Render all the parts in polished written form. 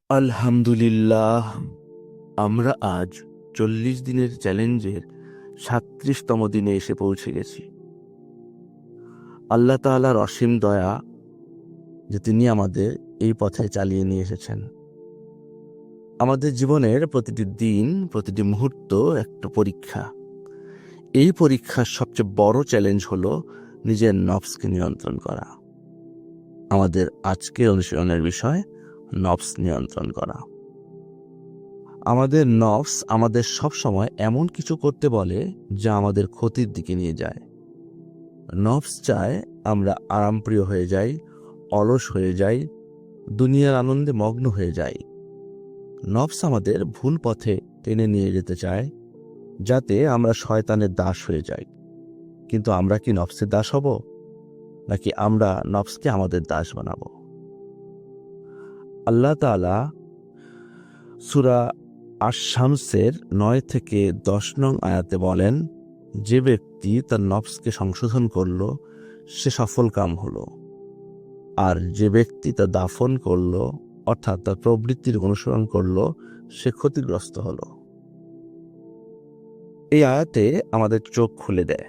আলহামদুলিল্লাহ, আমরা আজ 40 দিনের চ্যালেঞ্জের 37তম দিনে এসে পৌঁছে গেছি। আল্লাহ তাআলার অসীম দয়া যে তিনি আমাদের এই পথে চালিয়ে নিয়ে এসেছেন। আমাদের জীবনের প্রতিটি দিন, প্রতিটি মুহূর্ত একটা পরীক্ষা। এই পরীক্ষার সবচেয়ে বড় চ্যালেঞ্জ হলো নিজের নফসকে নিয়ন্ত্রণ করা। আমাদের আজকের অনুশীলনের বিষয় নফস নিয়ন্ত্রণ করা। আমাদের নফস আমাদের সব সময় এমন কিছু করতে বলে যা আমাদের ক্ষতির দিকে নিয়ে যায়। নফস চায় আমরা আরামপ্রিয় হয়ে যাই, অলস হয়ে যাই, দুনিয়ার আনন্দে মগ্ন হয়ে যাই। নফস আমাদের ভুল পথে টেনে নিয়ে যেতে চায়, যাতে আমরা শয়তানের দাস হয়ে যাই। কিন্তু আমরা কি নফসের দাস হব, নাকি আমরা নফসকে আমাদের দাস বানাবো? আল্লাহ তাআলা সূরা আশ-শামসের 9 থেকে 10 নং আয়াতে বলেন, যে ব্যক্তি তার নফসকে সংশোধন করল সে সফল কাম হলো, আর যে ব্যক্তি তা দাফন করল অর্থাৎ তার প্রবৃত্তির অনুসরণ করল সে ক্ষতিগ্রস্ত হলো। এই আয়াতে আমাদের চোখ খুলে দেয়।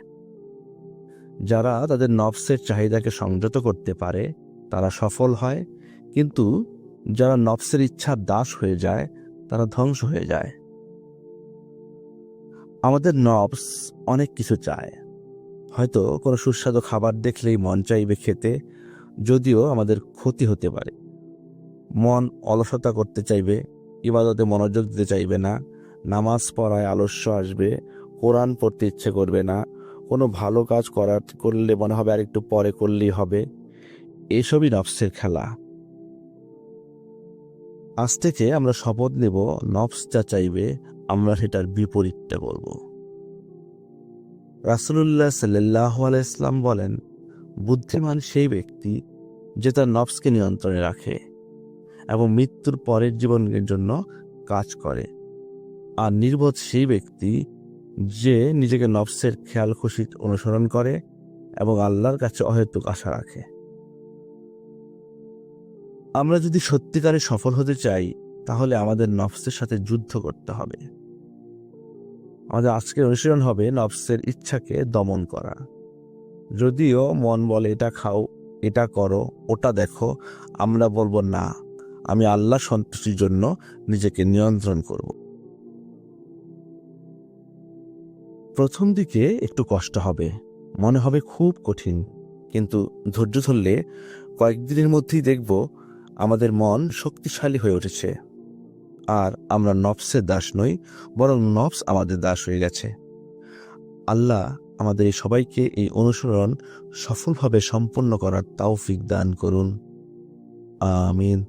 যারা তাদের নফসের চাহিদাকে সংযত করতে পারে তারা সফল হয়, কিন্তু যারা নফসের ইচ্ছার দাস হয়ে যায় তারা ধ্বংস হয়ে যায়। আমাদের নফস অনেক কিছু চায়। হয়তো কোনো সুস্বাদু খাবার দেখলেই মন চাইবে খেতে, যদিও আমাদের ক্ষতি হতে পারে। মন অলসতা করতে চাইবে, ইবাদতে মনোযোগ দিতে চাইবে না, নামাজ পড়ায় আলস্য আসবে, কোরআন পড়তে ইচ্ছে করবে না, কোনো ভালো কাজ করলে মনে হবে আর একটু পরে করলেই হবে। এসবই নফসের খেলা। আজ থেকে আমরা শপথ নেব, নফস যা চাইবে আমরা সেটার বিপরীতটা করব। রাসূলুল্লাহ সাল্লাল্লাহু আলাইহি ওয়াসাল্লাম বলেন, বুদ্ধিমান সেই ব্যক্তি যে তার নফসকে নিয়ন্ত্রণে রাখে এবং মৃত্যুর পরের জীবনের জন্য কাজ করে, আর নির্বোধ সেই ব্যক্তি যে নিজেকে নফসের খেয়াল খুশি অনুসরণ করে এবং আল্লাহর কাছে অহেতুক আশা রাখে। আমরা যদি সত্যিকারে সফল হতে চাই তাহলে আমাদের নফসের সাথে যুদ্ধ করতে হবে। আমাদের আজকের অনুশীলন হবে নফসের ইচ্ছাকে দমন করা। যদিও মন বলে এটা খাও, এটা করো, ওটা দেখো, আমরা বলবো না, আমি আল্লাহ সন্তুষ্টির জন্য নিজেকে নিয়ন্ত্রণ করব। প্রথম দিকে একটু কষ্ট হবে, মনে হবে খুব কঠিন, কিন্তু ধৈর্য ধরলে কয়েকদিনের মধ্যেই দেখব আমাদের মন শক্তিশালী হয়ে উঠেছে, আর আমরা নফসের দাস নই, বরং নফস আমাদের দাস হয়ে গেছে। আল্লাহ আমাদের সবাইকে এই অনুসরণ সফলভাবে সম্পন্ন করার তৌফিক দান করুন। আমিন।